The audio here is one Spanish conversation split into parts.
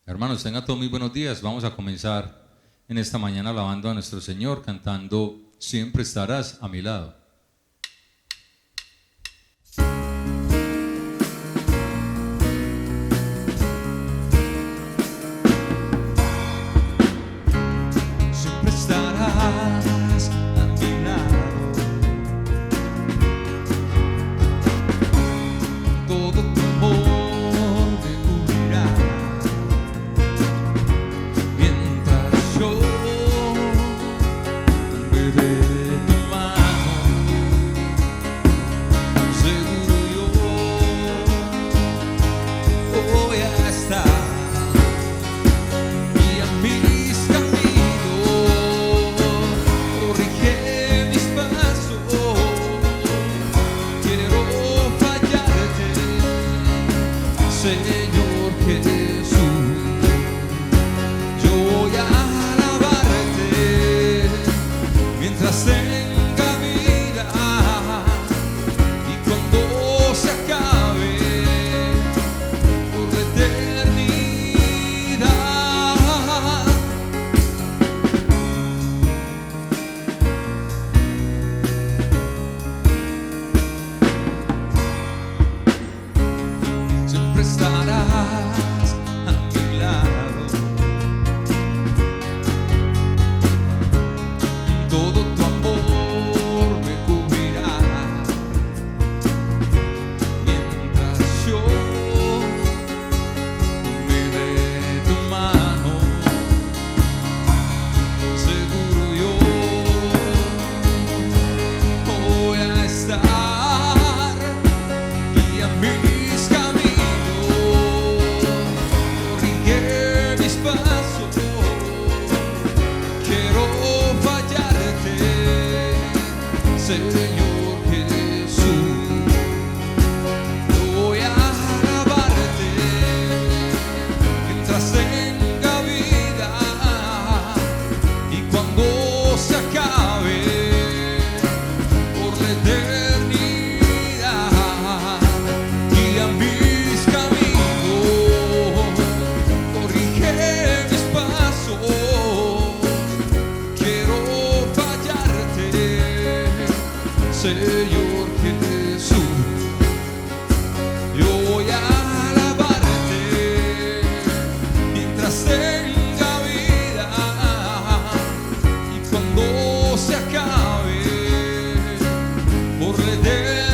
Hermanos, tengan todos muy buenos días. Vamos a comenzar en esta mañana alabando a nuestro Señor, cantando Siempre estarás a mi lado. Siempre estarás a mi lado. Todo tu amor me cubrirá. Mientras yo me dé tu mano, seguro yo voy a estar. Y a mis caminos corrige mis pasos. Quiero fallarte, Señor Jesús. Yo voy a alabarte mientras tenga vida, y cuando se acabe por la eternidad. Siempre estarás a mi lado. Todo tu amor me cubrirá. Mientras yo me dé tu mano, seguro yo voy a estar. Y a mis caminos corrige mis pasos. Quiero fallarte, Señor Jesús. Voy a alabarte mientras tenga vida, y cuando se acabe por la eternidad. Y a mis caminos corrige mis pasos. Quiero fallarte, Señor Jesús. Yo voy a alabarte mientras tenga vida, y cuando se acabe por la eternidad.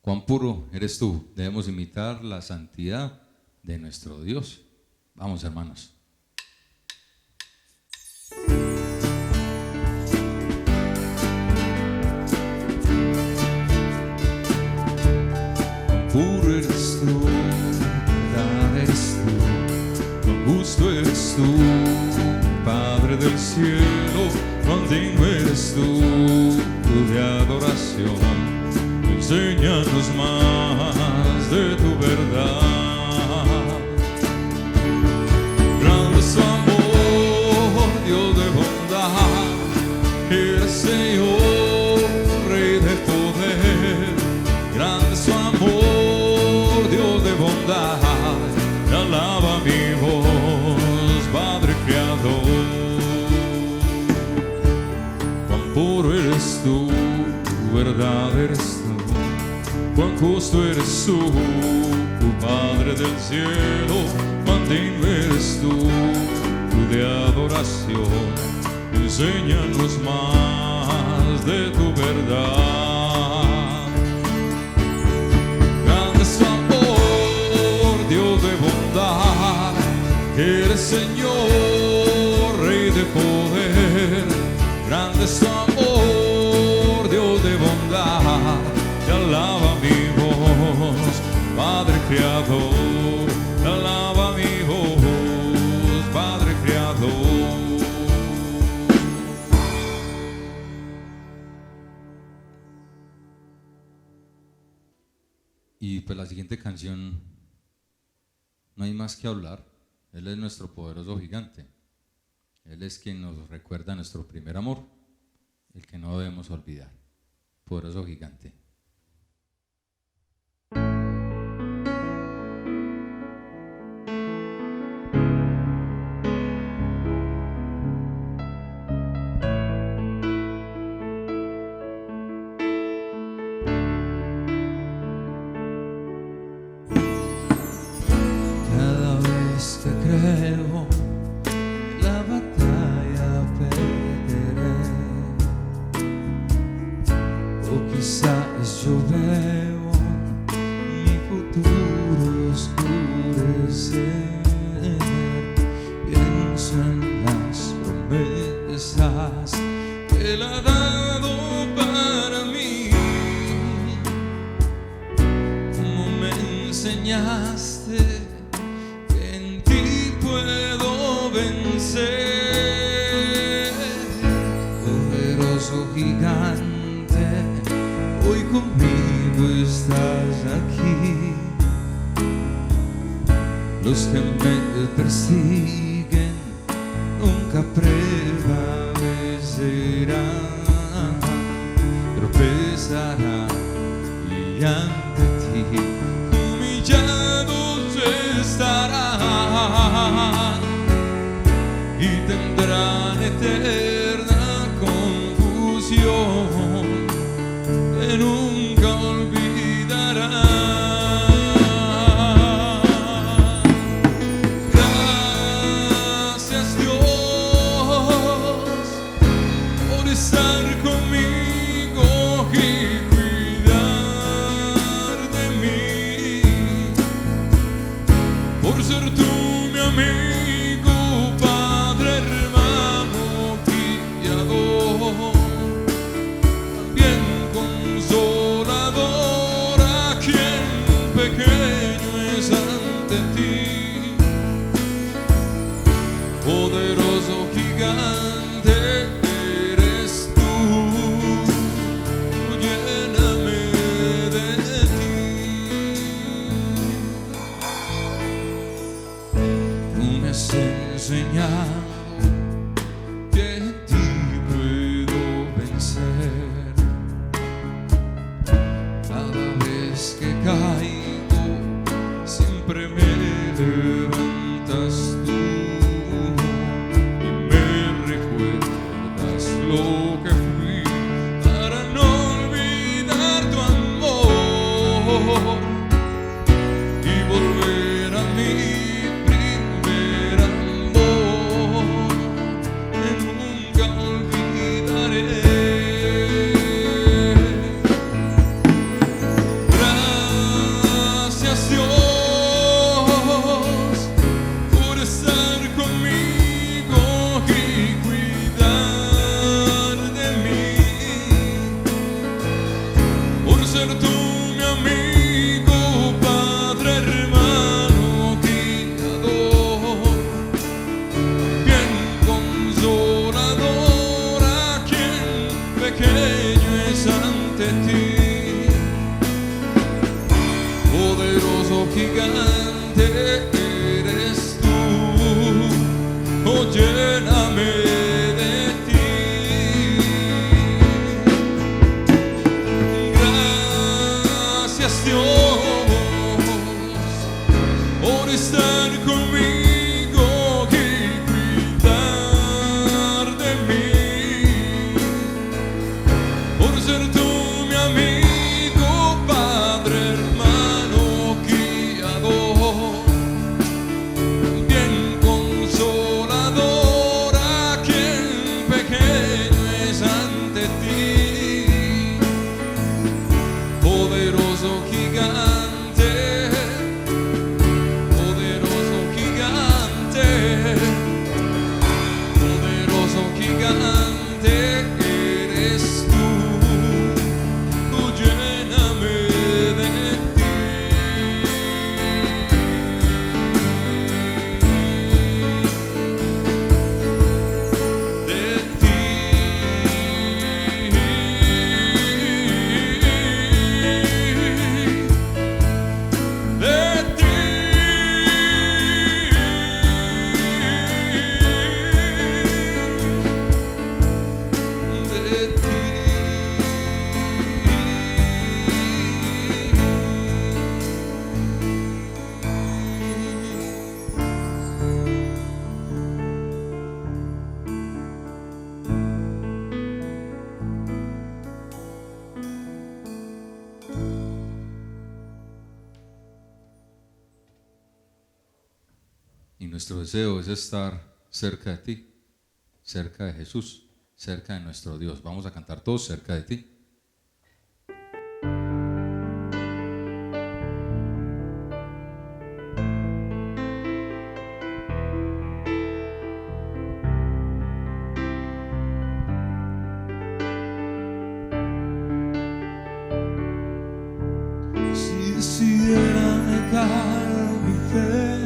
Cuán puro eres tú. Debemos imitar la santidad de nuestro Dios. Vamos, hermanos. Cuán puro eres tú, verdad eres tú, cuán justo eres tú, Padre del cielo, cuán digno eres tú de adoración. Enséñanos más de tu verdad. Grande es tu amor, Dios de bondad. Eres Señor, Rey de poder. Grande es tu amor, Dios de bondad. Te alaba mi voz, Padre Creador. Cuán puro eres tú, verdad eres tú, cuán justo eres tú, Padre del cielo, cuán digno eres tú de adoración. Enséñanos más de tu verdad. Grande es tu amor, Dios de bondad. Eres Señor, Rey de poder. Grande es tu amor, Dios de bondad. Te alaba mi voz, Padre Creador. Te alaba mi voz, Padre Creador. Y pues la siguiente canción no hay más que hablar. Él es nuestro poderoso gigante. Él es quien nos recuerda nuestro primer amor, el que no debemos olvidar. Poderoso gigante. Cada vez que creo la batalla perderé, o quizás yo veo mi futuro oscurecer. Pienso en las promesas que Él ha dado para mí, como me enseñaste que en ti puedo vencer. Poderoso gigante, hoy conmigo estás aquí. Los que me persiguen nunca prevalecerán, tropezarán y ante ti humillados estarán y tendrán eterna confusión que nunca olvidarán. Gracias Dios por estar conmigo y cuidar de mí, por ser tú mi amigo, Padre, hermano, guiador, también consolador, a quien pequeño es ante ti. Poderoso gigante eres tú, lléname de ti. Tú me has enseñado que en ti puedo vencer. Cada vez que caigo, siempre me levantas tú y me recuerdas lo que fui para no olvidar tu amor y volver a mi primer amor, que nunca olvidaré. Gracias Dios por estar conmigo y cuidar de mí, por ser tú mi amigo, Padre, hermano, guiador, bien consolador, a quien pequeño es ante ti. Poderoso gigante eres tú, oh lléname de ti. Gracias Dios por estar conmigo y cuidar de mí, por ser tú mi amigo, Padre, hermano, guiador, bien consolador, a quien pequeño es ante ti. Poderoso gigante, poderoso gigante. Y nuestro deseo es estar cerca de ti, cerca de Jesús, cerca de nuestro Dios. Vamos a cantar todos cerca de ti. Si decidiera negar mi fe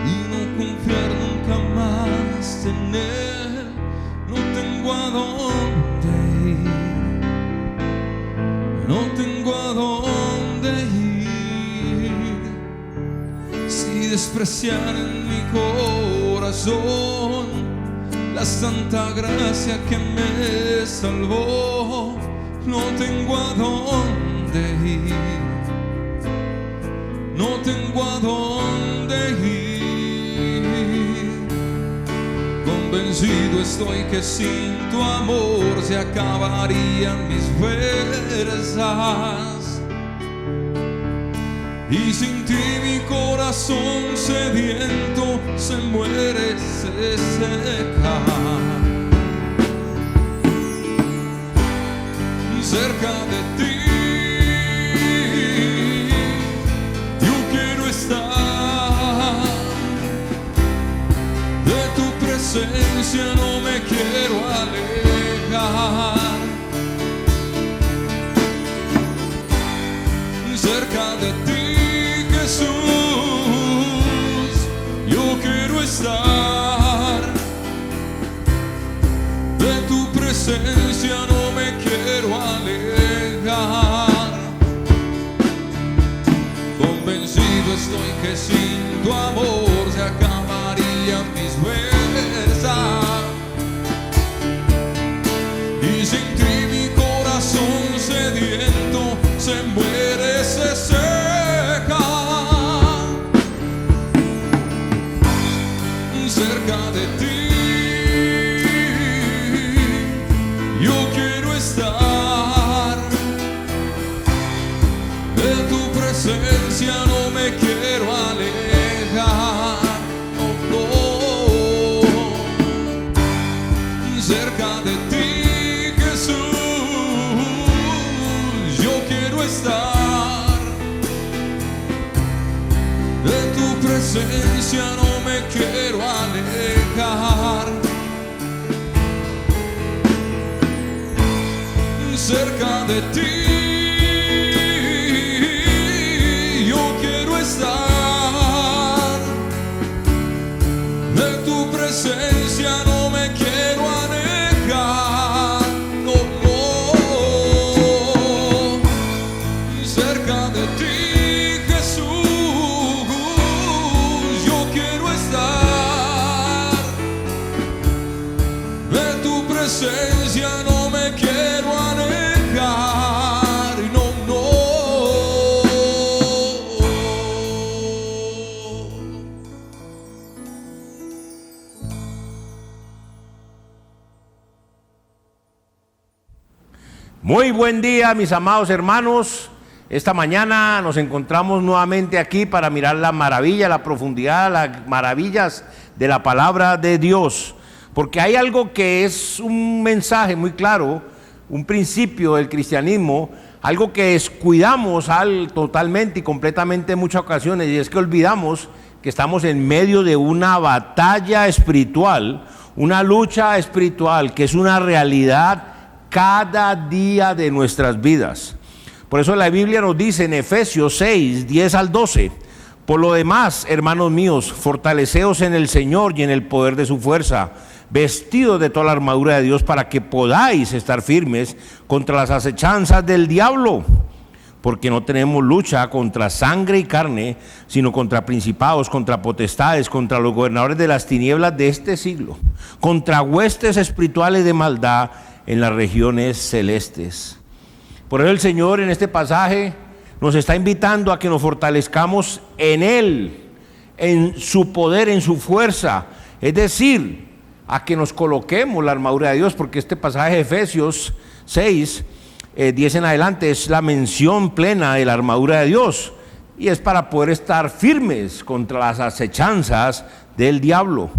y no confiar nunca más en Él, no tengo a dónde ir, no tengo a dónde ir. Si despreciar en mi corazón la santa gracia que me salvó, no tengo a dónde ir, no tengo a dónde ir. Convencido estoy que sin tu amor se acabarían mis fuerzas, y sin ti mi corazón sediento se muere, se seca. Cerca de ti yo quiero estar, de tu presencia no me quiero alejar. Cerca de ti, Jesús, yo quiero estar, de tu presencia no me quiero alejar. Convencido estoy que sin tu amor se acabarían mis fuerzas, y sin ti mi corazón sediento se muere, se seca. Cerca de ti yo quiero estar, de tu presencia no me quiero alejar. Oh, oh. Cerca de ti, Jesús, yo quiero estar, de tu presencia no me quiero alejar. Cerca de ti yo quiero estar, de tu presencia no me quiero alejar. No, no. Cerca de ti, Jesús, yo quiero estar, de tu presencia no me quiero alejar. No, no. Muy buen día, mis amados hermanos. Esta mañana nos encontramos nuevamente aquí para mirar la maravilla, la profundidad, las maravillas de la palabra de Dios. Porque hay algo que es un mensaje muy claro, un principio del cristianismo, algo que descuidamos totalmente y completamente en muchas ocasiones, y es que olvidamos que estamos en medio de una batalla espiritual, una lucha espiritual que es una realidad cada día de nuestras vidas. Por eso la Biblia nos dice en Efesios 6, 10 al 12: por lo demás, hermanos míos, fortaleceos en el Señor y en el poder de su fuerza, vestidos de toda la armadura de Dios, para que podáis estar firmes contra las acechanzas del diablo. Porque no tenemos lucha contra sangre y carne, sino contra principados, contra potestades, contra los gobernadores de las tinieblas de este siglo, contra huestes espirituales de maldad en las regiones celestes. Por eso el Señor en este pasaje nos está invitando a que nos fortalezcamos en Él, en su poder, en su fuerza, es decir, a que nos coloquemos la armadura de Dios, porque este pasaje de Efesios 6, 10 en adelante, es la mención plena de la armadura de Dios, y es para poder estar firmes contra las acechanzas del diablo.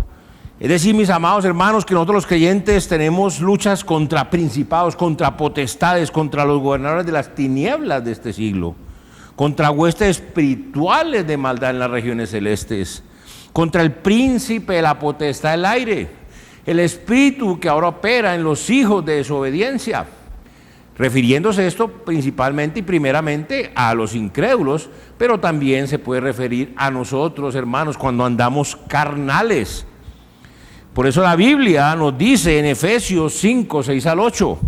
Es decir, mis amados hermanos, que nosotros los creyentes tenemos luchas contra principados, contra potestades, contra los gobernadores de las tinieblas de este siglo, contra huestes espirituales de maldad en las regiones celestes, contra el príncipe de la potestad del aire, el espíritu que ahora opera en los hijos de desobediencia, refiriéndose esto principalmente y primeramente a los incrédulos, pero también se puede referir a nosotros, hermanos, cuando andamos carnales. Por eso la Biblia nos dice en Efesios 5, 6 al 8,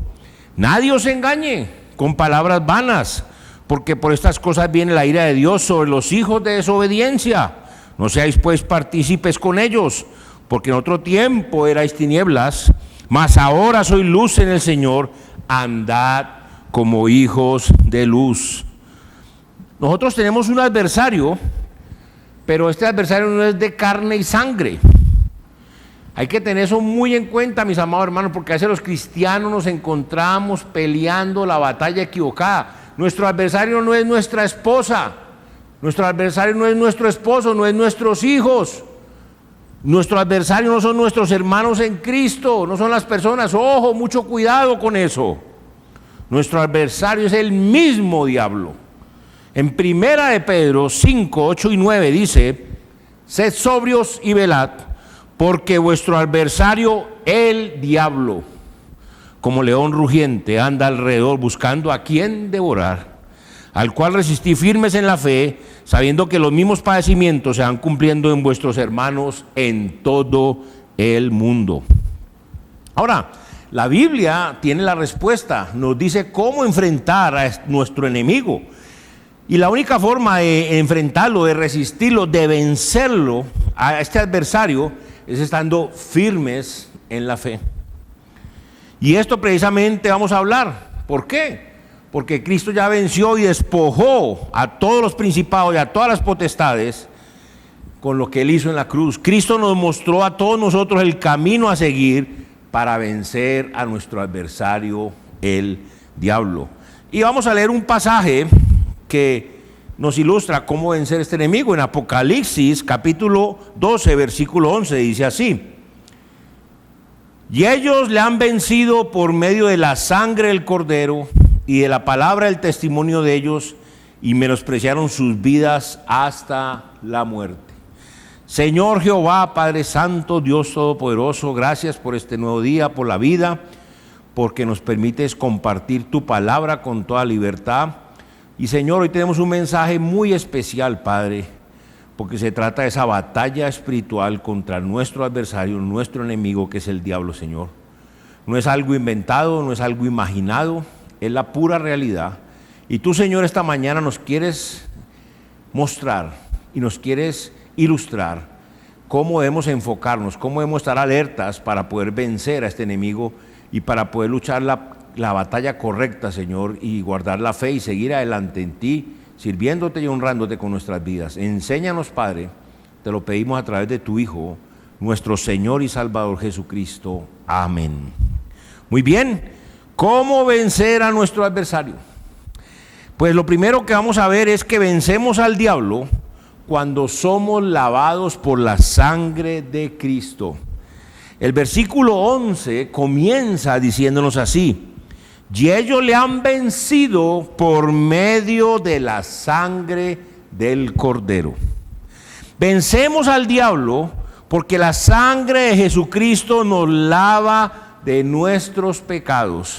nadie os engañe con palabras vanas, porque por estas cosas viene la ira de Dios sobre los hijos de desobediencia. No seáis pues partícipes con ellos, porque en otro tiempo erais tinieblas, mas ahora sois luz en el Señor, andad como hijos de luz. Nosotros tenemos un adversario, pero este adversario no es de carne y sangre. Hay que tener eso muy en cuenta, mis amados hermanos, porque a veces los cristianos nos encontramos peleando la batalla equivocada. Nuestro adversario no es nuestra esposa, nuestro adversario no es nuestro esposo, no es nuestros hijos. Nuestro adversario no son nuestros hermanos en Cristo, no son las personas. Ojo, mucho cuidado con eso. Nuestro adversario es el mismo diablo. En Primera de Pedro 5, 8 y 9 dice: sed sobrios y velad, porque vuestro adversario, el diablo, como león rugiente, anda alrededor buscando a quien devorar, al cual resistí firmes en la fe, sabiendo que los mismos padecimientos se van cumpliendo en vuestros hermanos en todo el mundo. Ahora, la Biblia tiene la respuesta, nos dice cómo enfrentar a nuestro enemigo. Y la única forma de enfrentarlo, de resistirlo, de vencerlo a este adversario es estando firmes en la fe. Y esto precisamente vamos a hablar. ¿Por qué? Porque Cristo ya venció y despojó a todos los principados y a todas las potestades con lo que Él hizo en la cruz. Cristo nos mostró a todos nosotros el camino a seguir para vencer a nuestro adversario, el diablo. Y vamos a leer un pasaje que nos ilustra cómo vencer este enemigo. En Apocalipsis capítulo 12, versículo 11, dice así: y ellos le han vencido por medio de la sangre del Cordero y de la palabra del testimonio de ellos, y menospreciaron sus vidas hasta la muerte. Señor Jehová, Padre Santo, Dios Todopoderoso, gracias por este nuevo día, por la vida, porque nos permites compartir tu palabra con toda libertad. Y Señor, hoy tenemos un mensaje muy especial, Padre, porque se trata de esa batalla espiritual contra nuestro adversario, nuestro enemigo, que es el diablo, Señor. No es algo inventado, no es algo imaginado, es la pura realidad. Y tú, Señor, esta mañana nos quieres mostrar y nos quieres ilustrar cómo debemos enfocarnos, cómo debemos estar alertas para poder vencer a este enemigo y para poder luchar la batalla correcta, Señor, y guardar la fe y seguir adelante en ti, sirviéndote y honrándote con nuestras vidas. Enséñanos, Padre, te lo pedimos a través de tu Hijo, nuestro Señor y Salvador Jesucristo. Amén. Muy bien, ¿cómo vencer a nuestro adversario? Pues lo primero que vamos a ver es que vencemos al diablo cuando somos lavados por la sangre de Cristo. El versículo 11 comienza diciéndonos así: y ellos le han vencido por medio de la sangre del Cordero. Vencemos al diablo porque la sangre de Jesucristo nos lava de nuestros pecados.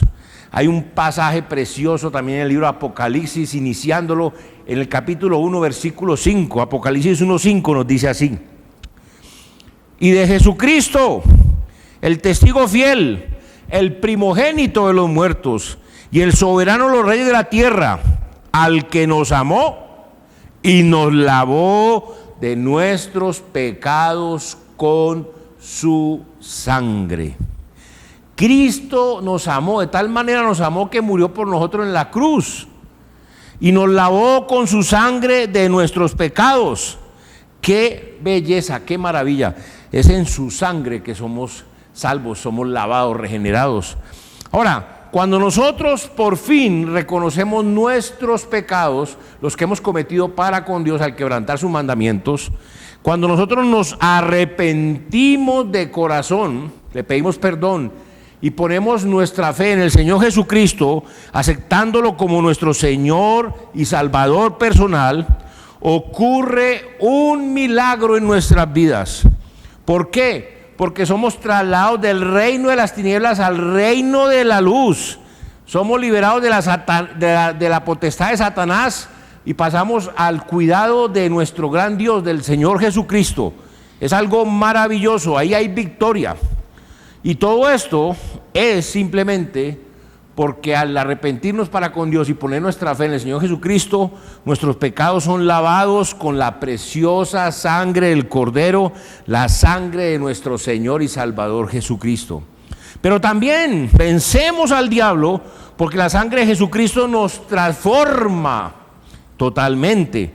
Hay un pasaje precioso también en el libro de Apocalipsis, iniciándolo en el capítulo 1, versículo 5. Apocalipsis 1:5 nos dice así: y de Jesucristo, el testigo fiel, el primogénito de los muertos y el soberano de los reyes de la tierra, al que nos amó y nos lavó de nuestros pecados con su sangre. Cristo nos amó, de tal manera nos amó que murió por nosotros en la cruz y nos lavó con su sangre de nuestros pecados. Qué belleza, qué maravilla. Es en su sangre que somos salvos, somos lavados, regenerados. Ahora, cuando nosotros por fin reconocemos nuestros pecados, los que hemos cometido para con Dios al quebrantar sus mandamientos, cuando nosotros nos arrepentimos de corazón, le pedimos perdón y ponemos nuestra fe en el Señor Jesucristo, aceptándolo como nuestro Señor y Salvador personal, ocurre un milagro en nuestras vidas. ¿Por qué? Porque somos trasladados del reino de las tinieblas al reino de la luz. Somos liberados de la potestad de Satanás y pasamos al cuidado de nuestro gran Dios, del Señor Jesucristo. Es algo maravilloso, ahí hay victoria. Y todo esto es simplemente porque al arrepentirnos para con Dios y poner nuestra fe en el Señor Jesucristo, nuestros pecados son lavados con la preciosa sangre del Cordero, la sangre de nuestro Señor y Salvador Jesucristo. Pero también vencemos al diablo porque la sangre de Jesucristo nos transforma totalmente.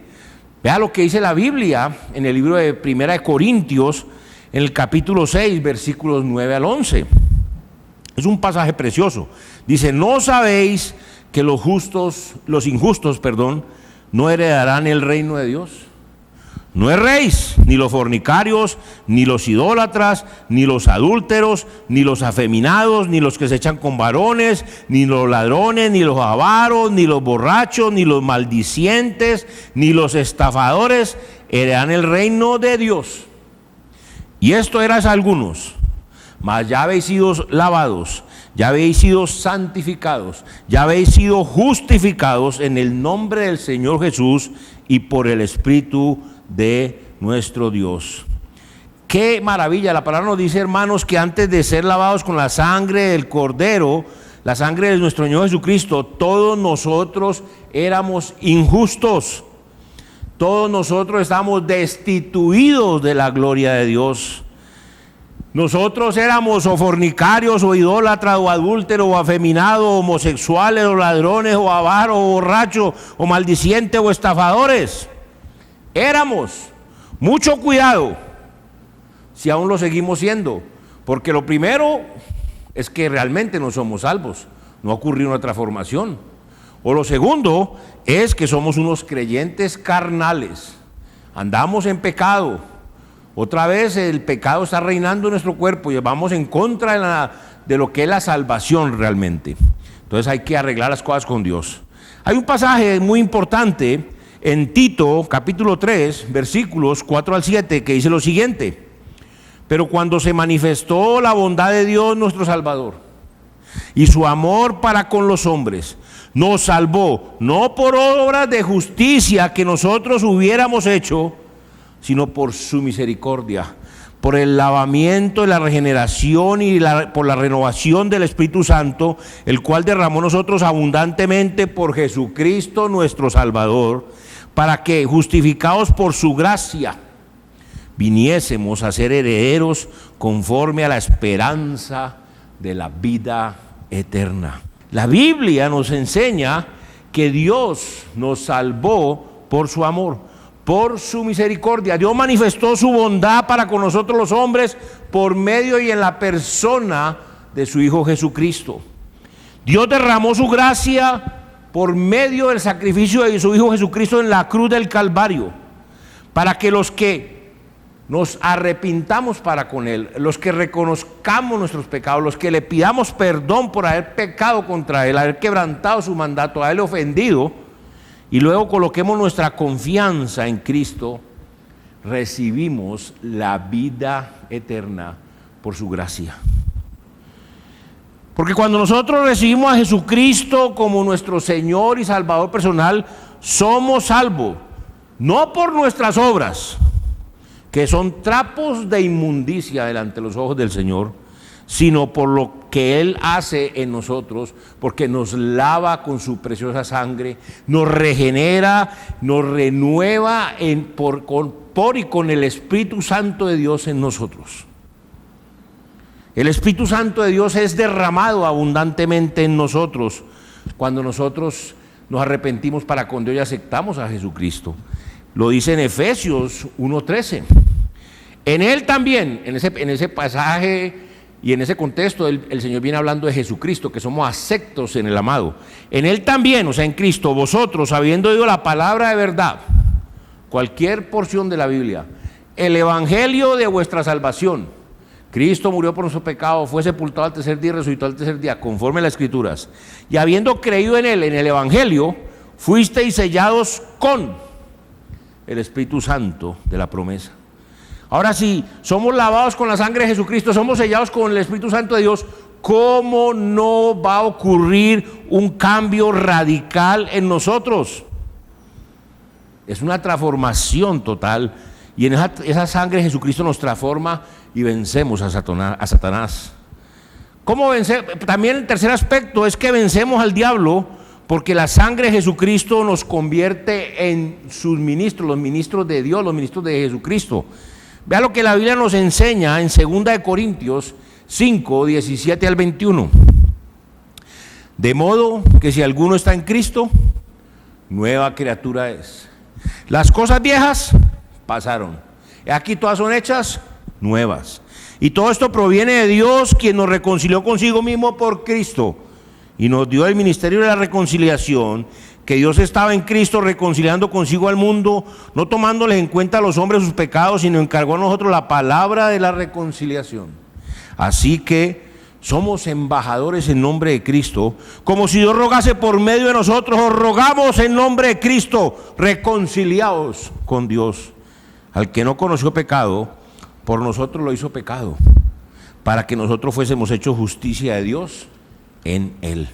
Vea lo que dice la Biblia en el libro de 1 Corintios, en el capítulo 6, versículos 9 al 11. Es un pasaje precioso. Dice: ¿no sabéis que los injustos, no heredarán el reino de Dios? No erréis, ni los fornicarios, ni los idólatras, ni los adúlteros, ni los afeminados, ni los que se echan con varones, ni los ladrones, ni los avaros, ni los borrachos, ni los maldicientes, ni los estafadores heredarán el reino de Dios. Y esto erais algunos, mas ya habéis sido lavados, ya habéis sido santificados, ya habéis sido justificados en el nombre del Señor Jesús y por el Espíritu de nuestro Dios. Qué maravilla. La palabra nos dice, hermanos, que antes de ser lavados con la sangre del Cordero, la sangre de nuestro Señor Jesucristo, todos nosotros éramos injustos. Todos nosotros estamos destituidos de la gloria de Dios. Nosotros éramos o fornicarios, o idólatras, o adúlteros, o afeminados, o homosexuales, o ladrones, o avaros, o borrachos, o maldicientes, o estafadores. Éramos. Mucho cuidado si aún lo seguimos siendo, porque lo primero es que realmente no somos salvos, no ha ocurrido una transformación. O lo segundo es que somos unos creyentes carnales, andamos en pecado. Otra vez el pecado está reinando en nuestro cuerpo y vamos en contra de lo que es la salvación realmente. Entonces hay que arreglar las cosas con Dios. Hay un pasaje muy importante en Tito capítulo 3 versículos 4 al 7 que dice lo siguiente: pero cuando se manifestó la bondad de Dios nuestro Salvador y su amor para con los hombres, nos salvó no por obras de justicia que nosotros hubiéramos hecho, sino por su misericordia, por el lavamiento y la regeneración y por la renovación del Espíritu Santo, el cual derramó nosotros abundantemente por Jesucristo nuestro Salvador, para que, justificados por su gracia, viniésemos a ser herederos conforme a la esperanza de la vida eterna. La Biblia nos enseña que Dios nos salvó por su amor, por su misericordia. Dios manifestó su bondad para con nosotros los hombres por medio y en la persona de su Hijo Jesucristo. Dios derramó su gracia por medio del sacrificio de su Hijo Jesucristo en la cruz del Calvario, para que los que nos arrepintamos para con Él, los que reconozcamos nuestros pecados, los que le pidamos perdón por haber pecado contra Él, haber quebrantado su mandato, haberle ofendido, y luego coloquemos nuestra confianza en Cristo, recibimos la vida eterna por su gracia. Porque cuando nosotros recibimos a Jesucristo como nuestro Señor y Salvador personal, somos salvos, no por nuestras obras, que son trapos de inmundicia delante de los ojos del Señor, sino por lo que Él hace en nosotros, porque nos lava con su preciosa sangre, nos regenera, nos renueva por y con el Espíritu Santo de Dios en nosotros. El Espíritu Santo de Dios es derramado abundantemente en nosotros cuando nosotros nos arrepentimos para con Dios y aceptamos a Jesucristo. Lo dice en Efesios 1:13. En Él también, en ese pasaje Y en ese contexto el Señor viene hablando de Jesucristo, que somos aceptos en el amado. En Él también, o sea, en Cristo, vosotros, habiendo oído la palabra de verdad, cualquier porción de la Biblia, el evangelio de vuestra salvación, Cristo murió por nuestros pecados, fue sepultado al tercer día y resucitó al tercer día, conforme a las Escrituras. Y habiendo creído en Él, en el evangelio, fuisteis sellados con el Espíritu Santo de la promesa. Ahora sí, somos lavados con la sangre de Jesucristo, somos sellados con el Espíritu Santo de Dios. ¿Cómo no va a ocurrir un cambio radical en nosotros? Es una transformación total. Y en esa sangre de Jesucristo nos transforma y vencemos a Satanás. ¿Cómo vencer? También el tercer aspecto es que vencemos al diablo, porque la sangre de Jesucristo nos convierte en sus ministros, los ministros de Dios, los ministros de Jesucristo. Vea lo que la Biblia nos enseña en 2 Corintios 5, 17 al 21. De modo que si alguno está en Cristo, nueva criatura es. Las cosas viejas pasaron, aquí todas son hechas nuevas. Y todo esto proviene de Dios, quien nos reconcilió consigo mismo por Cristo y nos dio el ministerio de la reconciliación, que Dios estaba en Cristo reconciliando consigo al mundo, no tomándoles en cuenta a los hombres sus pecados, sino encargó a nosotros la palabra de la reconciliación. Así que somos embajadores en nombre de Cristo, como si Dios rogase por medio de nosotros. Os rogamos en nombre de Cristo, reconciliaos con Dios. Al que no conoció pecado, por nosotros lo hizo pecado, para que nosotros fuésemos hechos justicia de Dios en Él.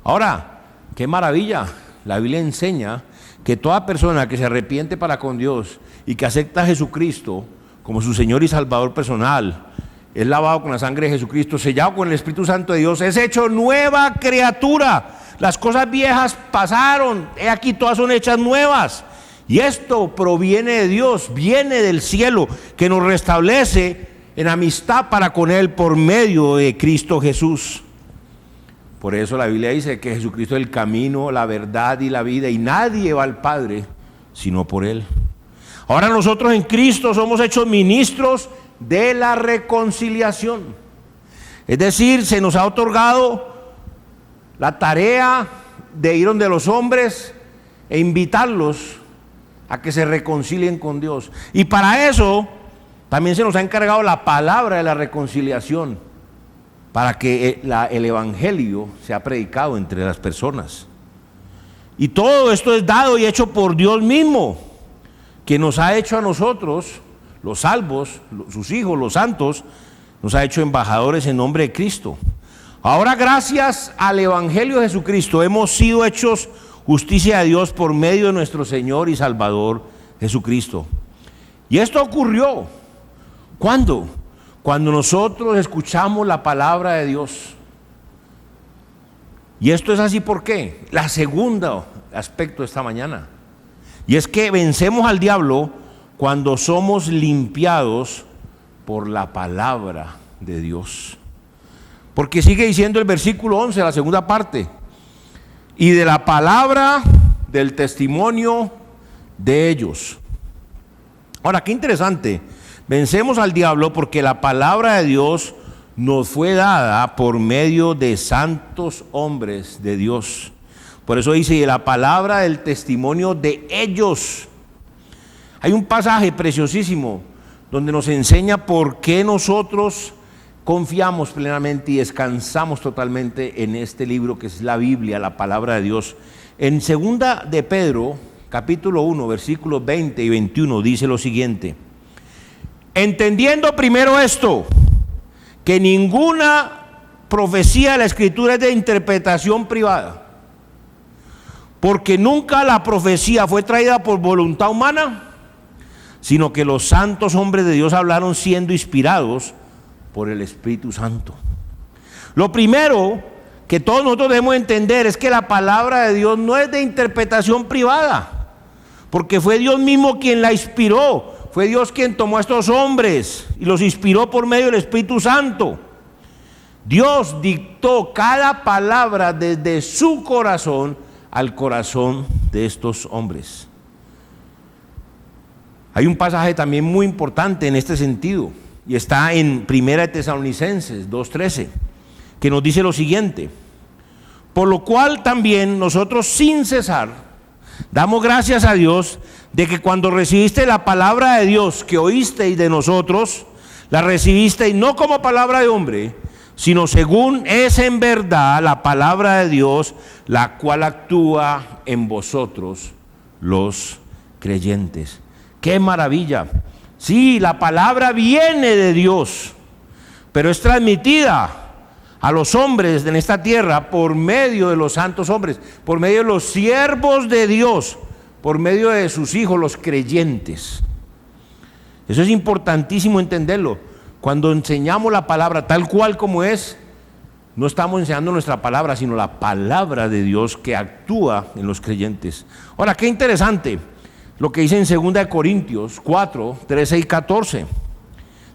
Ahora, qué maravilla, la Biblia enseña que toda persona que se arrepiente para con Dios y que acepta a Jesucristo como su Señor y Salvador personal, es lavado con la sangre de Jesucristo, sellado con el Espíritu Santo de Dios, es hecho nueva criatura. Las cosas viejas pasaron, he aquí todas son hechas nuevas. Y esto proviene de Dios, viene del cielo, que nos restablece en amistad para con Él por medio de Cristo Jesús. Por eso la Biblia dice que Jesucristo es el camino, la verdad y la vida, y nadie va al Padre sino por Él. Ahora nosotros en Cristo somos hechos ministros de la reconciliación. Es decir, se nos ha otorgado la tarea de ir donde los hombres e invitarlos a que se reconcilien con Dios. Y para eso también se nos ha encargado la palabra de la reconciliación, para que el evangelio sea predicado entre las personas. Y todo esto es dado y hecho por Dios mismo, que nos ha hecho a nosotros, los salvos, sus hijos, los santos, nos ha hecho embajadores en nombre de Cristo. Ahora, gracias al evangelio de Jesucristo, hemos sido hechos justicia de Dios por medio de nuestro Señor y Salvador Jesucristo. Y esto ocurrió, ¿cuándo? Cuando nosotros escuchamos la palabra de Dios. Y esto es así, ¿por qué? La segunda aspecto de esta mañana, y es que vencemos al diablo cuando somos limpiados por la palabra de Dios. Porque sigue diciendo el versículo 11, la segunda parte: y de la palabra del testimonio de ellos. Ahora, qué interesante. Vencemos al diablo porque la palabra de Dios nos fue dada por medio de santos hombres de Dios. Por eso dice, y de la palabra del testimonio de ellos. Hay un pasaje preciosísimo donde nos enseña por qué nosotros confiamos plenamente y descansamos totalmente en este libro que es la Biblia, la palabra de Dios. En 2 de Pedro, capítulo 1, versículos 20 y 21, dice lo siguiente: entendiendo primero esto, que ninguna profecía de la Escritura es de interpretación privada, porque nunca la profecía fue traída por voluntad humana, sino que los santos hombres de Dios hablaron siendo inspirados por el Espíritu Santo. Lo primero que todos nosotros debemos entender es que la palabra de Dios no es de interpretación privada, porque fue Dios mismo quien la inspiró. Fue Dios quien tomó a estos hombres y los inspiró por medio del Espíritu Santo. Dios dictó cada palabra desde su corazón al corazón de estos hombres. Hay un pasaje también muy importante en este sentido, y está en 1 Tesalonicenses 2:13, que nos dice lo siguiente: por lo cual también nosotros sin cesar damos gracias a Dios de que cuando recibiste la palabra de Dios que oísteis de nosotros, la recibisteis no como palabra de hombre, sino según es en verdad la palabra de Dios, la cual actúa en vosotros los creyentes. ¡Qué maravilla! Sí, la palabra viene de Dios, pero es transmitida a los hombres en esta tierra por medio de los santos hombres, por medio de los siervos de Dios, por medio de sus hijos, los creyentes. Eso es importantísimo entenderlo. Cuando enseñamos la palabra tal cual como es, no estamos enseñando nuestra palabra, sino la palabra de Dios que actúa en los creyentes. Ahora, qué interesante lo que dice en 2 Corintios 4, 13 y 14.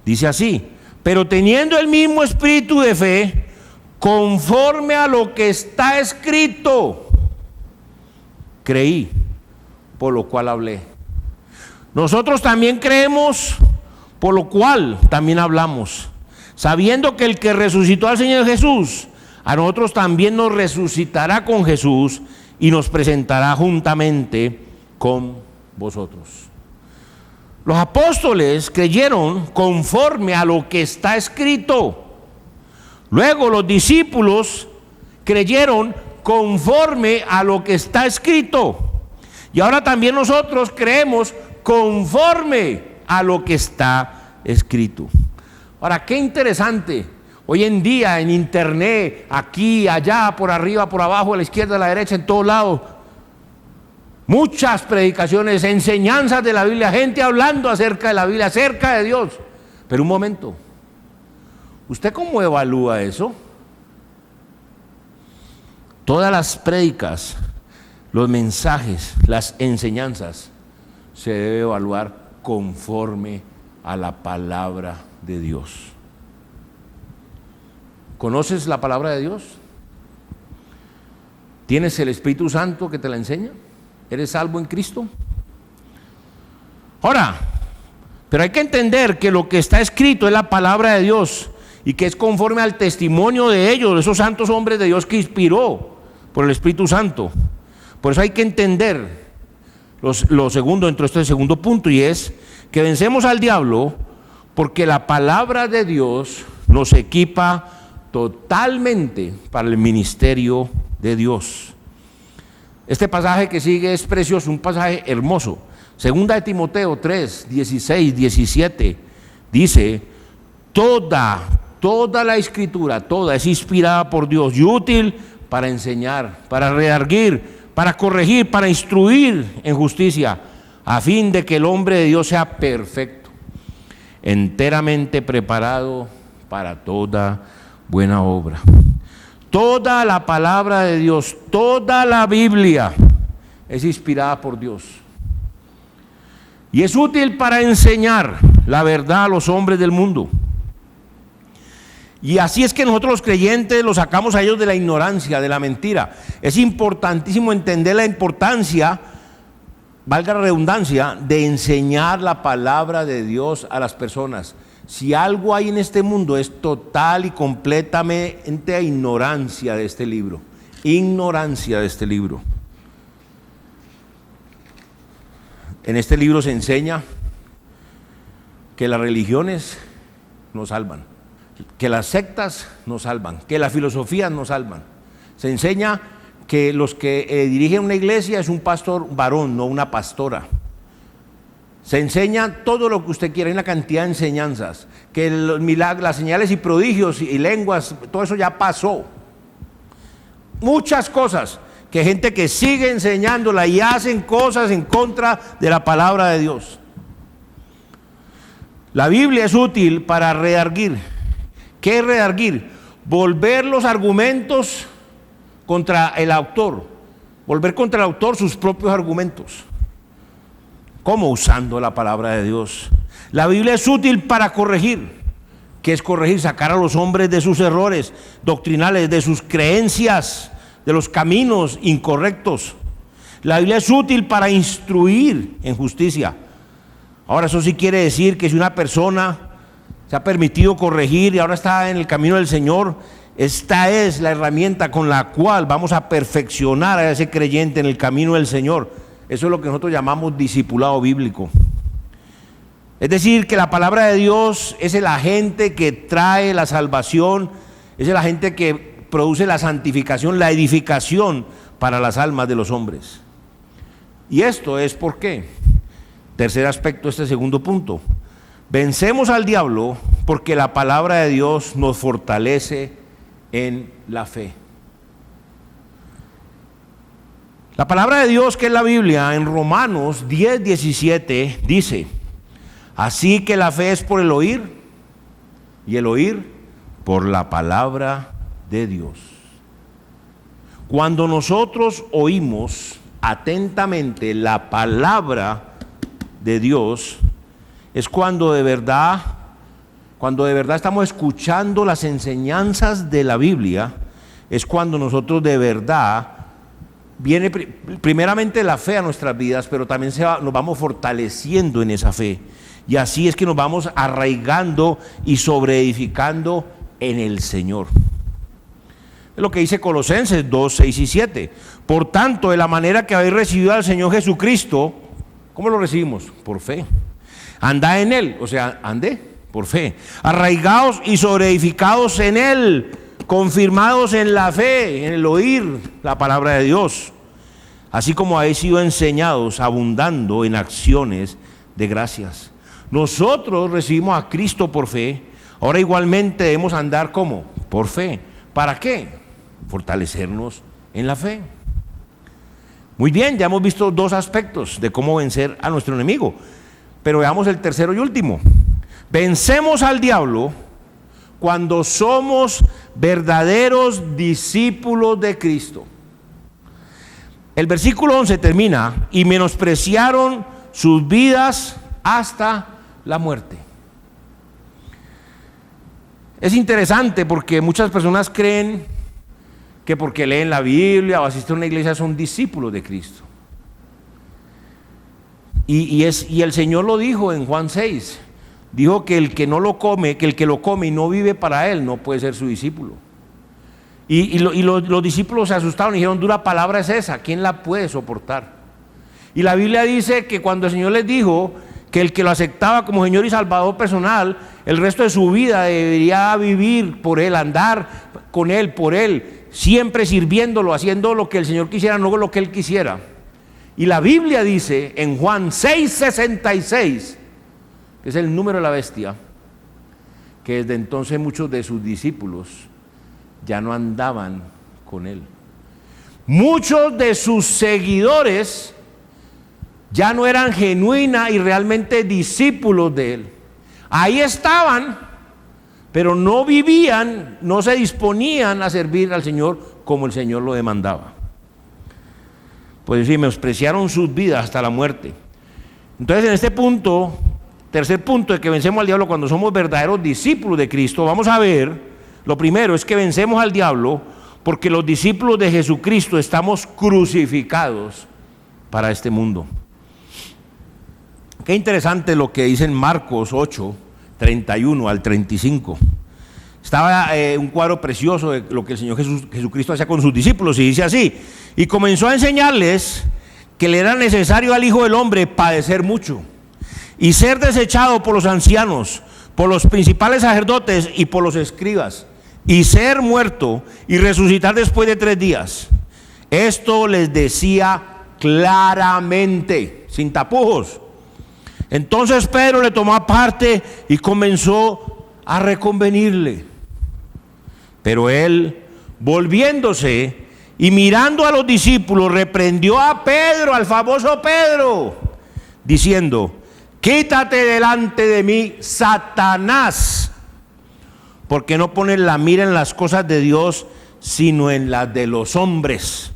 Dice así: pero teniendo el mismo espíritu de fe, conforme a lo que está escrito, creí, por lo cual hablé. Nosotros también creemos, por lo cual también hablamos, sabiendo que el que resucitó al Señor Jesús, a nosotros también nos resucitará con Jesús y nos presentará juntamente con vosotros. Los apóstoles creyeron conforme a lo que está escrito. Luego los discípulos creyeron conforme a lo que está escrito. Y ahora también nosotros creemos conforme a lo que está escrito. Ahora, qué interesante. Hoy en día en internet, aquí, allá, por arriba, por abajo, a la izquierda, a la derecha, en todos lados, muchas predicaciones, enseñanzas de la Biblia, gente hablando acerca de la Biblia, acerca de Dios. Pero un momento, ¿usted cómo evalúa eso? Todas las prédicas, los mensajes, las enseñanzas, se debe evaluar conforme a la palabra de Dios. ¿Conoces la palabra de Dios? ¿Tienes el Espíritu Santo que te la enseña? ¿Eres salvo en Cristo? Ahora, pero hay que entender que lo que está escrito es la palabra de Dios y que es conforme al testimonio de ellos, de esos santos hombres de Dios que inspiró por el Espíritu Santo. Por eso hay que entender lo segundo dentro de este segundo punto, y es que vencemos al diablo porque la palabra de Dios nos equipa totalmente para el ministerio de Dios. Este pasaje que sigue es precioso, un pasaje hermoso. Segunda de Timoteo 3, 16, 17 dice: toda la escritura, toda es inspirada por Dios y útil para enseñar, para redarguir, para corregir, para instruir en justicia, a fin de que el hombre de Dios sea perfecto, enteramente preparado para toda buena obra. Toda la palabra de Dios, toda la Biblia es inspirada por Dios y es útil para enseñar la verdad a los hombres del mundo. Y así es que nosotros los creyentes los sacamos a ellos de la ignorancia, de la mentira. Es importantísimo entender la importancia, valga la redundancia, de enseñar la palabra de Dios a las personas. Si algo hay en este mundo es total y completamente ignorancia de este libro. Ignorancia de este libro. En este libro se enseña que las religiones nos salvan, que las sectas nos salvan, que las filosofías nos salvan. Se enseña que los que dirigen una iglesia es un pastor varón, no una pastora. Se enseña todo lo que usted quiera, hay una cantidad de enseñanzas, que los milagros, las señales y prodigios y lenguas, todo eso ya pasó. Muchas cosas, que gente que sigue enseñándola y hacen cosas en contra de la palabra de Dios. La Biblia es útil para redarguir. ¿Qué es redarguir? Volver los argumentos contra el autor, volver contra el autor sus propios argumentos. ¿Cómo? Usando la palabra de Dios. La Biblia es útil para corregir. ¿Qué es corregir? Sacar a los hombres de sus errores doctrinales, de sus creencias, de los caminos incorrectos. La Biblia es útil para instruir en justicia. Ahora, eso sí quiere decir que si una persona se ha permitido corregir y ahora está en el camino del Señor, esta es la herramienta con la cual vamos a perfeccionar a ese creyente en el camino del Señor. Eso es lo que nosotros llamamos discipulado bíblico. Es decir, que la palabra de Dios es el agente que trae la salvación, es el agente que produce la santificación, la edificación para las almas de los hombres. Y esto es ¿por qué? Tercer aspecto, este segundo punto. Vencemos al diablo porque la palabra de Dios nos fortalece en la fe. La palabra de Dios, que es la Biblia, en Romanos 10:17 dice: así que la fe es por el oír, y el oír por la palabra de Dios. Cuando nosotros oímos atentamente la palabra de Dios, es cuando de verdad estamos escuchando las enseñanzas de la Biblia, es cuando nosotros de verdad viene primeramente la fe a nuestras vidas, pero también nos vamos fortaleciendo en esa fe. Y así es que nos vamos arraigando y sobreedificando en el Señor. Es lo que dice Colosenses 2:6 y 7. Por tanto, de la manera que habéis recibido al Señor Jesucristo, ¿cómo lo recibimos? Por fe. Andad en Él, o sea, andé por fe. Arraigados y sobreedificados en Él, confirmados en la fe, en el oír la palabra de Dios. Así como habéis sido enseñados, abundando en acciones de gracias. Nosotros recibimos a Cristo por fe, ahora igualmente debemos andar ¿cómo? Por fe. ¿Para qué? Fortalecernos en la fe. Muy bien, ya hemos visto dos aspectos de cómo vencer a nuestro enemigo, pero veamos el tercero y último. Vencemos al diablo cuando somos verdaderos discípulos de Cristo. El versículo 11 termina: y menospreciaron sus vidas hasta la muerte. Es interesante porque muchas personas creen que porque leen la Biblia o asisten a una iglesia son discípulos de Cristo. Y el Señor lo dijo en Juan 6. Dijo que el que no lo come, que el que lo come y no vive para Él no puede ser su discípulo. Y los discípulos se asustaron y dijeron: dura palabra es esa, ¿quién la puede soportar? Y la Biblia dice que cuando el Señor les dijo que el que lo aceptaba como Señor y Salvador personal, el resto de su vida debería vivir por Él, andar con Él, por Él, siempre sirviéndolo, haciendo lo que el Señor quisiera, no lo que Él quisiera. Y la Biblia dice en Juan 6:66, que es el número de la bestia, que desde entonces muchos de sus discípulos ya no andaban con Él. Muchos de sus seguidores ya no eran genuina y realmente discípulos de Él. Ahí estaban, pero no vivían, no se disponían a servir al Señor como el Señor lo demandaba. Pues sí, menospreciaron sus vidas hasta la muerte. Entonces, en este punto, tercer punto de que vencemos al diablo cuando somos verdaderos discípulos de Cristo, vamos a ver, lo primero es que vencemos al diablo porque los discípulos de Jesucristo estamos crucificados para este mundo. Qué interesante lo que dice en Marcos 8:31 al 35. Estaba un cuadro precioso de lo que el Señor Jesucristo hacía con sus discípulos, y dice así: y comenzó a enseñarles que le era necesario al Hijo del Hombre padecer mucho y ser desechado por los ancianos, por los principales sacerdotes y por los escribas, y ser muerto y resucitar después de 3 días. Esto les decía claramente, sin tapujos. Entonces Pedro le tomó aparte y comenzó a reconvenirle. Pero él, volviéndose y mirando a los discípulos, reprendió a Pedro, al famoso Pedro, diciendo: quítate delante de mí, Satanás, porque no pones la mira en las cosas de Dios, sino en las de los hombres.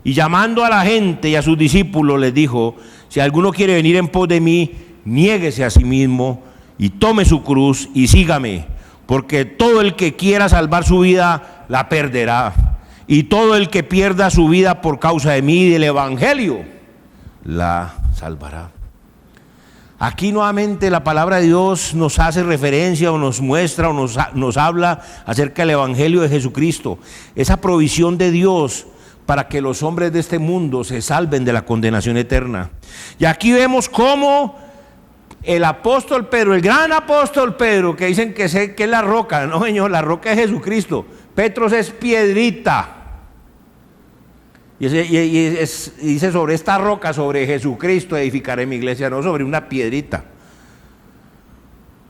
Y llamando a la gente y a sus discípulos les dijo: si alguno quiere venir en pos de mí, niéguese a sí mismo y tome su cruz y sígame, porque todo el que quiera salvar su vida la perderá, y todo el que pierda su vida por causa de mí y del evangelio la salvará. Aquí nuevamente la palabra de Dios nos hace referencia o nos muestra o nos habla acerca del Evangelio de Jesucristo, esa provisión de Dios para que los hombres de este mundo se salven de la condenación eterna. Y aquí vemos cómo el apóstol Pedro, el gran apóstol Pedro, que dicen que es la roca, no señor, la roca es Jesucristo. Petros es piedrita. Y dice sobre esta roca, sobre Jesucristo edificaré mi iglesia, no sobre una piedrita.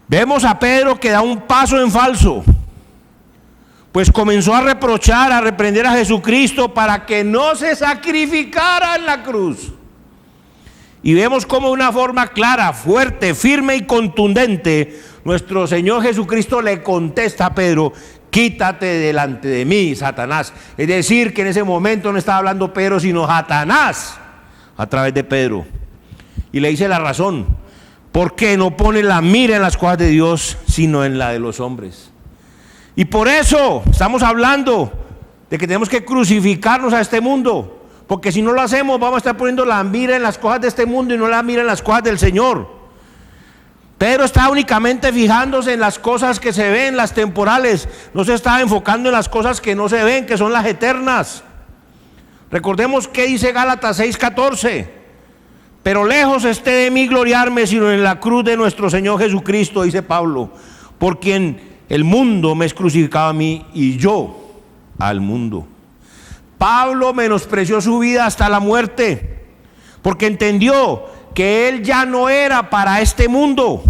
Vemos a Pedro que da un paso en falso, pues comenzó a reprochar, a reprender a Jesucristo para que no se sacrificara en la cruz. Y vemos como de una forma clara, fuerte, firme y contundente, nuestro Señor Jesucristo le contesta a Pedro: quítate delante de mí, Satanás. Es decir, que en ese momento no estaba hablando Pedro, sino Satanás a través de Pedro. Y le dice la razón: ¿por qué no pone la mira en las cosas de Dios, sino en la de los hombres? Y por eso estamos hablando de que tenemos que crucificarnos a este mundo, porque si no lo hacemos vamos a estar poniendo la mira en las cosas de este mundo y no la mira en las cosas del Señor. Pedro está únicamente fijándose en las cosas que se ven, las temporales. No se está enfocando en las cosas que no se ven, que son las eternas. Recordemos que dice Gálatas 6:14: pero lejos esté de mí gloriarme, sino en la cruz de nuestro Señor Jesucristo, dice Pablo, por quien el mundo me es crucificado a mí y yo al mundo. Pablo menospreció su vida hasta la muerte, porque entendió que él ya no era para este mundo,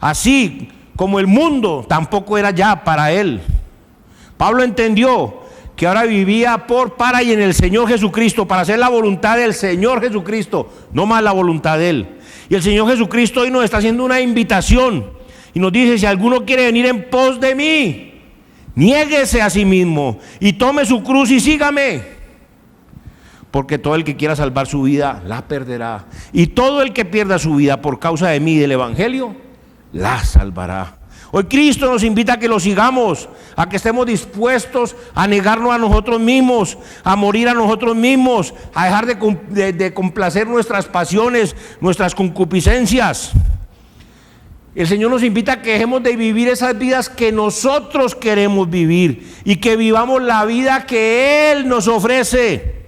así como el mundo tampoco era ya para él. Pablo entendió que ahora vivía para y en el Señor Jesucristo, para hacer la voluntad del Señor Jesucristo, no más la voluntad de él. Y el Señor Jesucristo hoy nos está haciendo una invitación y nos dice: si alguno quiere venir en pos de mí, niéguese a sí mismo y tome su cruz y sígame. Porque todo el que quiera salvar su vida la perderá, y todo el que pierda su vida por causa de mí y del Evangelio la salvará. Hoy Cristo nos invita a que lo sigamos, a que estemos dispuestos a negarnos a nosotros mismos, a morir a nosotros mismos, a dejar de complacer nuestras pasiones, nuestras concupiscencias. El Señor nos invita a que dejemos de vivir esas vidas que nosotros queremos vivir y que vivamos la vida que Él nos ofrece.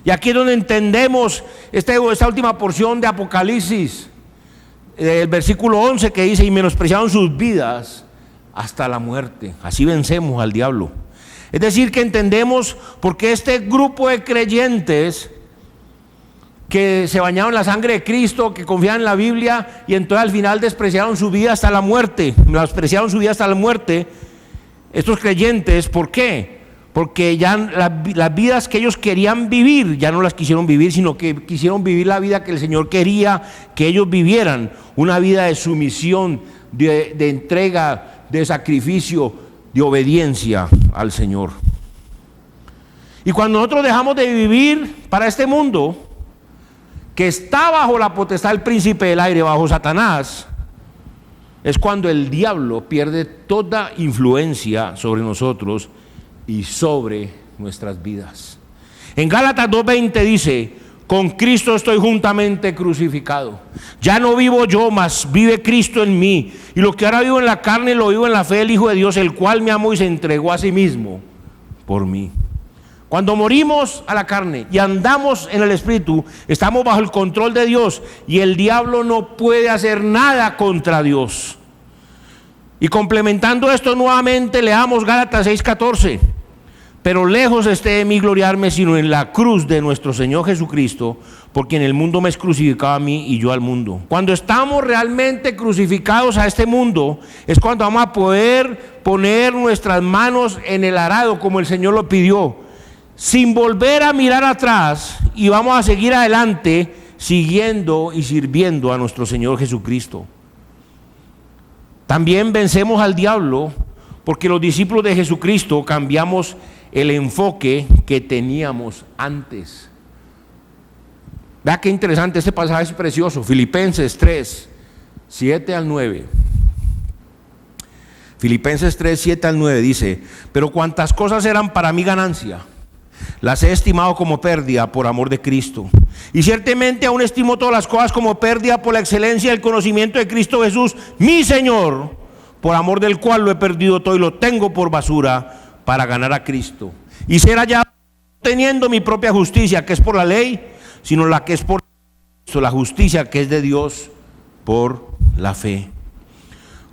Y aquí es donde entendemos esta última porción de Apocalipsis, el versículo 11, que dice: y menospreciaron sus vidas hasta la muerte. Así vencemos al diablo. Es decir, que entendemos por qué este grupo de creyentes que se bañaron en la sangre de Cristo, que confiaban en la Biblia y entonces al final despreciaron su vida hasta la muerte, despreciaron su vida hasta la muerte, estos creyentes, ¿por qué? Porque ya las vidas que ellos querían vivir, ya no las quisieron vivir, sino que quisieron vivir la vida que el Señor quería que ellos vivieran, una vida de sumisión, de entrega, de sacrificio, de obediencia al Señor. Y cuando nosotros dejamos de vivir para este mundo, que está bajo la potestad del príncipe del aire, bajo Satanás, es cuando el diablo pierde toda influencia sobre nosotros y sobre nuestras vidas. En Gálatas 2:20 dice: con Cristo estoy juntamente crucificado. Ya no vivo yo, mas vive Cristo en mí. Y lo que ahora vivo en la carne, lo vivo en la fe del Hijo de Dios, el cual me amó y se entregó a sí mismo por mí. Cuando morimos a la carne y andamos en el Espíritu, estamos bajo el control de Dios y el diablo no puede hacer nada contra Dios. Y complementando esto nuevamente, leamos Gálatas 6:14: pero lejos esté de mí gloriarme, sino en la cruz de nuestro Señor Jesucristo, porque en el mundo me es crucificado a mí y yo al mundo. Cuando estamos realmente crucificados a este mundo, es cuando vamos a poder poner nuestras manos en el arado como el Señor lo pidió, sin volver a mirar atrás, y vamos a seguir adelante siguiendo y sirviendo a nuestro Señor Jesucristo. También vencemos al diablo porque los discípulos de Jesucristo cambiamos el enfoque que teníamos antes. Vea qué interesante, este pasaje es precioso. Filipenses 3, 7 al 9. Filipenses 3, 7 al 9 dice: pero cuantas cosas eran para mi ganancia, las he estimado como pérdida por amor de Cristo. Y ciertamente aún estimo todas las cosas como pérdida por la excelencia del conocimiento de Cristo Jesús, mi Señor, por amor del cual lo he perdido todo y lo tengo por basura para ganar a Cristo. Y ser hallado teniendo mi propia justicia, que es por la ley, sino la que es por Cristo, la justicia que es de Dios por la fe.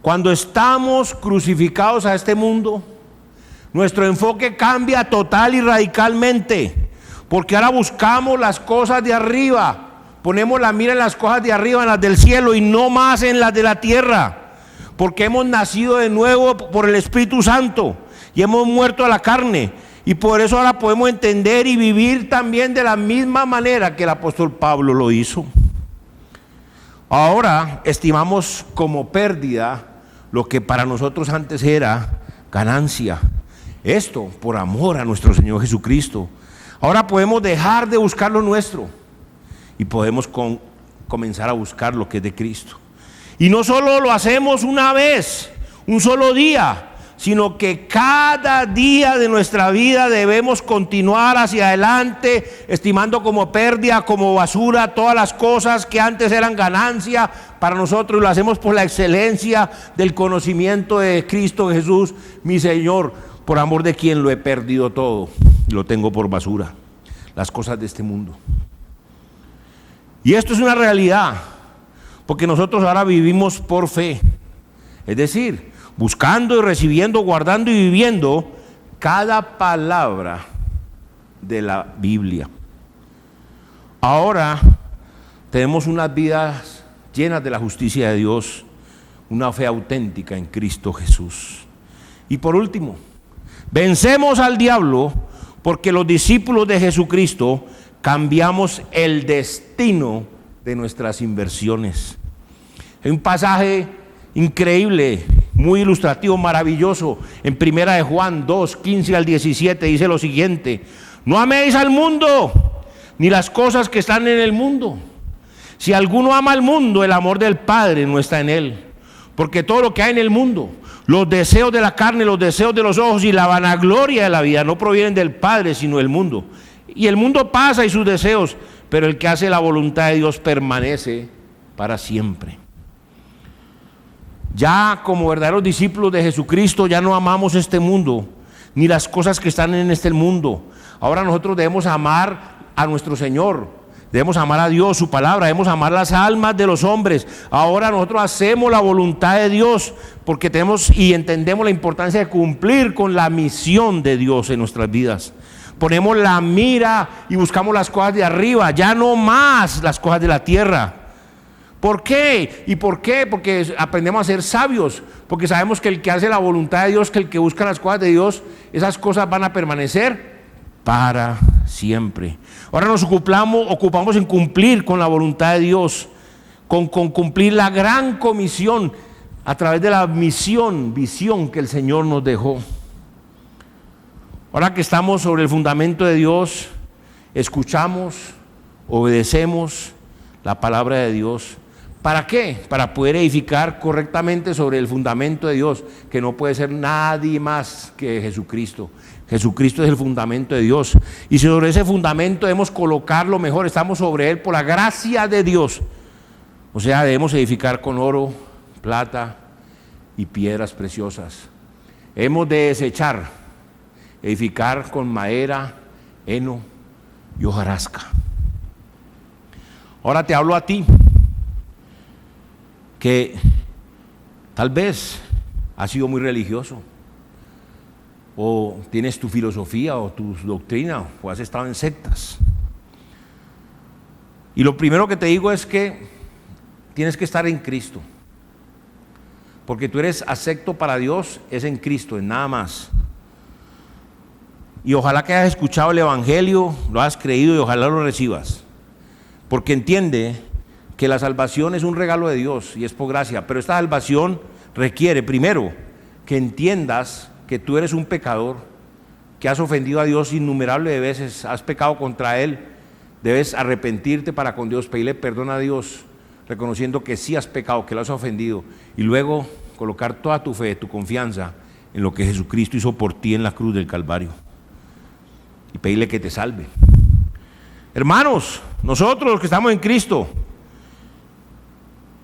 Cuando estamos crucificados a este mundo, nuestro enfoque cambia total y radicalmente, porque ahora buscamos las cosas de arriba, ponemos la mira en las cosas de arriba, en las del cielo, y no más en las de la tierra, porque hemos nacido de nuevo por el Espíritu Santo y hemos muerto a la carne, y por eso ahora podemos entender y vivir también de la misma manera que el apóstol Pablo lo hizo. Ahora estimamos como pérdida lo que para nosotros antes era ganancia. Esto por amor a nuestro Señor Jesucristo. Ahora podemos dejar de buscar lo nuestro y podemos comenzar a buscar lo que es de Cristo. Y no solo lo hacemos una vez, un solo día, sino que cada día de nuestra vida debemos continuar hacia adelante, estimando como pérdida, como basura, todas las cosas que antes eran ganancia para nosotros, y lo hacemos por la excelencia del conocimiento de Cristo Jesús, mi Señor, por amor de quien lo he perdido todo y lo tengo por basura, las cosas de este mundo. Y esto es una realidad, porque nosotros ahora vivimos por fe, es decir, buscando y recibiendo, guardando y viviendo cada palabra de la Biblia. Ahora tenemos unas vidas llenas de la justicia de Dios, una fe auténtica en Cristo Jesús. Y por último, vencemos al diablo porque los discípulos de Jesucristo cambiamos el destino de nuestras inversiones. Hay un pasaje increíble, muy ilustrativo, maravilloso, en Primera de Juan 2, 15 al 17, dice lo siguiente: no améis al mundo, ni las cosas que están en el mundo. Si alguno ama al mundo, el amor del Padre no está en él. Porque todo lo que hay en el mundo, los deseos de la carne, los deseos de los ojos y la vanagloria de la vida, no provienen del Padre, sino del mundo. Y el mundo pasa y sus deseos, pero el que hace la voluntad de Dios permanece para siempre. Ya como verdaderos discípulos de Jesucristo, ya no amamos este mundo, ni las cosas que están en este mundo. Ahora nosotros debemos amar a nuestro Señor, debemos amar a Dios, su palabra, debemos amar las almas de los hombres. Ahora nosotros hacemos la voluntad de Dios, porque tenemos y entendemos la importancia de cumplir con la misión de Dios en nuestras vidas. Ponemos la mira y buscamos las cosas de arriba, ya no más las cosas de la tierra. ¿Por qué? ¿Y por qué? Porque aprendemos a ser sabios, porque sabemos que el que hace la voluntad de Dios, que el que busca las cosas de Dios, esas cosas van a permanecer para siempre. Ahora nos ocupamos en cumplir con la voluntad de Dios, con cumplir la gran comisión a través de la visión que el Señor nos dejó. Ahora que estamos sobre el fundamento de Dios, escuchamos, obedecemos la palabra de Dios. ¿Para qué? Para poder edificar correctamente sobre el fundamento de Dios, que no puede ser nadie más que Jesucristo. Jesucristo es el fundamento de Dios. Y sobre ese fundamento debemos colocarlo mejor. Estamos sobre él por la gracia de Dios. O sea, debemos edificar con oro, plata y piedras preciosas. Hemos de desechar, edificar con madera, heno y hojarasca. Ahora te hablo a ti, que tal vez has sido muy religioso, o tienes tu filosofía o tu doctrina, o has estado en sectas. Y lo primero que te digo es que tienes que estar en Cristo, porque tú eres acepto para Dios, es en Cristo, en nada más. Y ojalá que hayas escuchado el Evangelio, lo has creído y ojalá lo recibas, porque entiende que la salvación es un regalo de Dios y es por gracia, pero esta salvación requiere primero que entiendas que tú eres un pecador, que has ofendido a Dios innumerables veces, has pecado contra Él, debes arrepentirte para con Dios, pedirle perdón a Dios, reconociendo que sí has pecado, que lo has ofendido, y luego colocar toda tu fe, tu confianza en lo que Jesucristo hizo por ti en la cruz del Calvario. y pedirle que te salve. Hermanos, nosotros los que estamos en Cristo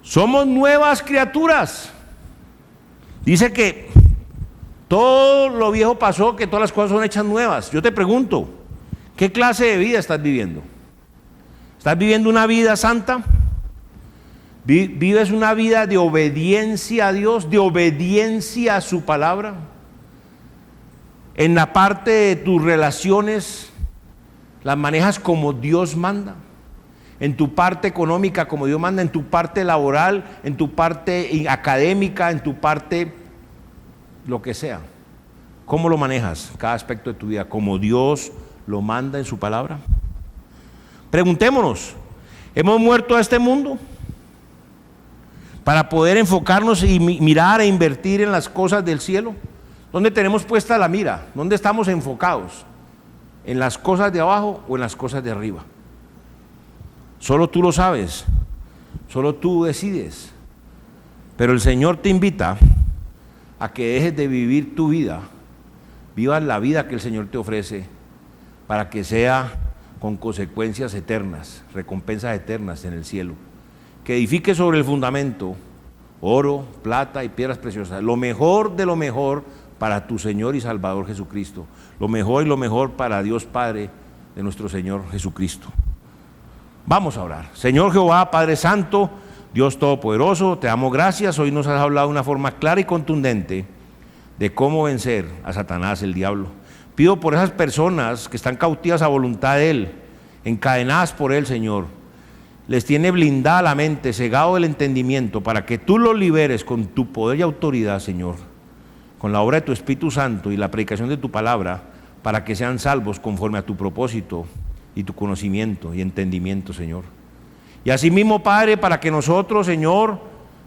somos nuevas criaturas. Dice que todo lo viejo pasó, que todas las cosas son hechas nuevas. Yo te pregunto, ¿qué clase de vida estás viviendo? ¿Estás viviendo una vida santa? ¿Vives una vida de obediencia a Dios, de obediencia a su palabra? En la parte de tus relaciones, ¿las manejas como Dios manda? En tu parte económica como Dios manda, en tu parte laboral, en tu parte académica, en tu parte lo que sea. ¿Cómo lo manejas cada aspecto de tu vida? ¿Como Dios lo manda en su palabra? Preguntémonos, ¿hemos muerto a este mundo para poder enfocarnos y mirar e invertir en las cosas del cielo? ¿Dónde tenemos puesta la mira? ¿Dónde estamos enfocados? ¿En las cosas de abajo o en las cosas de arriba? Solo tú lo sabes, solo tú decides. Pero el Señor te invita a que dejes de vivir tu vida, vivas la vida que el Señor te ofrece, para que sea con consecuencias eternas, recompensas eternas en el cielo. Que edifiques sobre el fundamento oro, plata y piedras preciosas, lo mejor de lo mejor para tu Señor y Salvador Jesucristo, lo mejor y lo mejor para Dios Padre de nuestro Señor Jesucristo. Vamos a orar. Señor Jehová, Padre Santo, Dios Todopoderoso, te damos gracias. Hoy nos has hablado de una forma clara y contundente de cómo vencer a Satanás, el diablo. Pido por esas personas que están cautivas a voluntad de Él, encadenadas por Él, Señor. Les tiene blindada la mente, cegado el entendimiento, para que tú los liberes con tu poder y autoridad, Señor, con la obra de tu Espíritu Santo y la predicación de tu palabra, para que sean salvos conforme a tu propósito y tu conocimiento y entendimiento, Señor. Y asimismo, Padre, para que nosotros, Señor,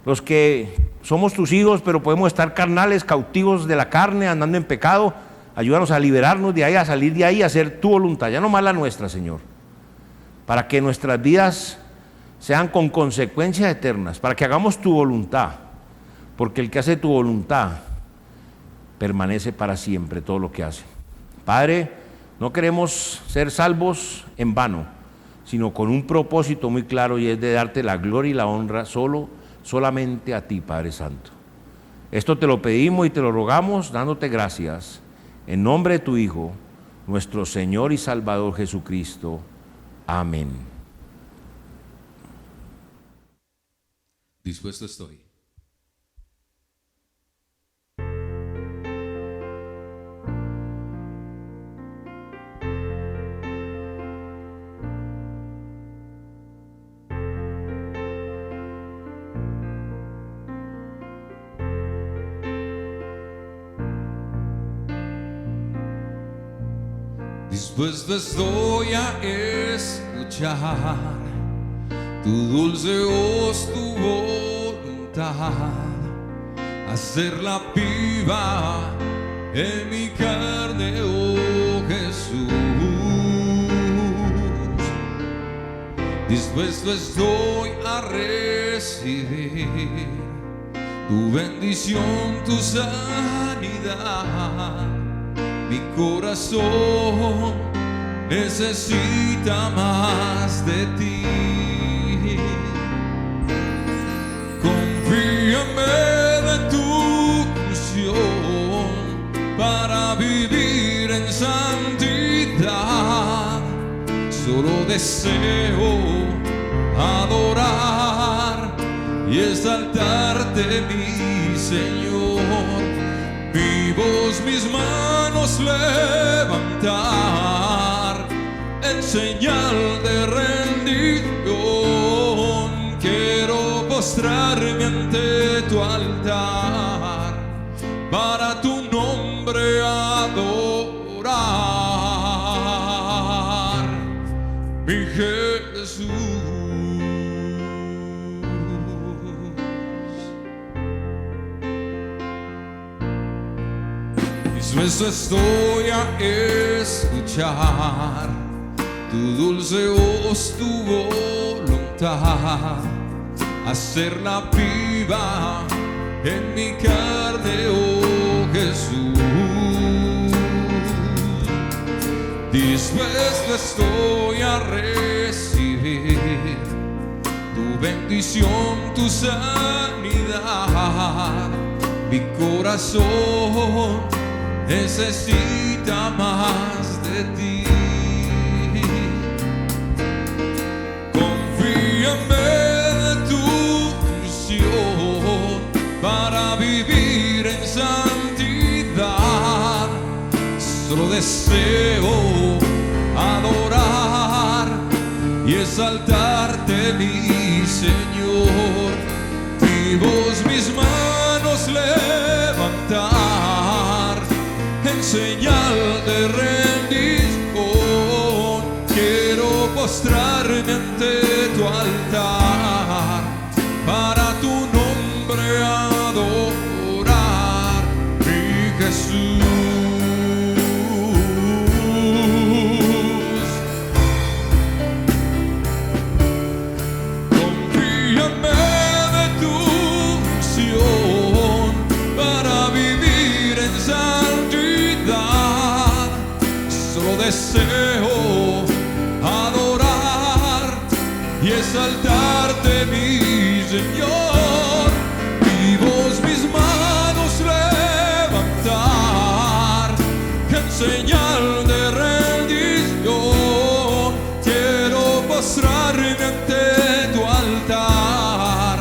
los que somos tus hijos, pero podemos estar carnales, cautivos de la carne, andando en pecado, ayúdanos a liberarnos de ahí, a salir de ahí, a hacer tu voluntad, ya no más la nuestra, Señor, para que nuestras vidas sean con consecuencias eternas, para que hagamos tu voluntad, porque el que hace tu voluntad permanece para siempre todo lo que hace. Padre, no queremos ser salvos en vano, sino con un propósito muy claro, y es de darte la gloria y la honra solamente a ti, Padre Santo. Esto te lo pedimos y te lo rogamos dándote gracias en nombre de tu Hijo, nuestro Señor y Salvador Jesucristo. Amén. Dispuesto estoy. Dispuesto estoy a escuchar tu dulce voz, tu voluntad, hacerla viva en mi carne, oh Jesús. Dispuesto estoy a recibir tu bendición, tu sanidad. Mi corazón necesita más de ti. Confíame de tu unción para vivir en santidad. Solo deseo adorar y exaltarte, mi Señor. Mi voz, mis manos levantar en señal de rendición. Quiero postrarme ante tu altar para tu nombre adorar, mi Jesús. Dispuesto estoy a escuchar tu dulce voz, tu voluntad, hacerla viva en mi carne, oh Jesús. dispuesto estoy a recibir tu bendición, tu sanidad. Mi corazón necesita más de ti. Confíame de tu unción para vivir en santidad. Solo deseo adorar y exaltarte, mi Señor. Vivos mis manos levantar en señal de rendición. Quiero postrarme ante tu altar para tu nombre adorar, mi Jesús. Deseo adorar y exaltarte, mi Señor. Vivos mis manos levantar en señal de rendición. Quiero postrarme ante tu altar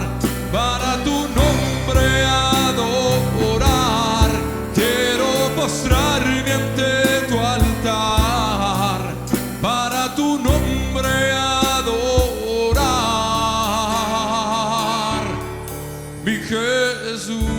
para tu nombre adorar. Quiero postrarme ante tu altar para tu nombre adorar, mi Jesús.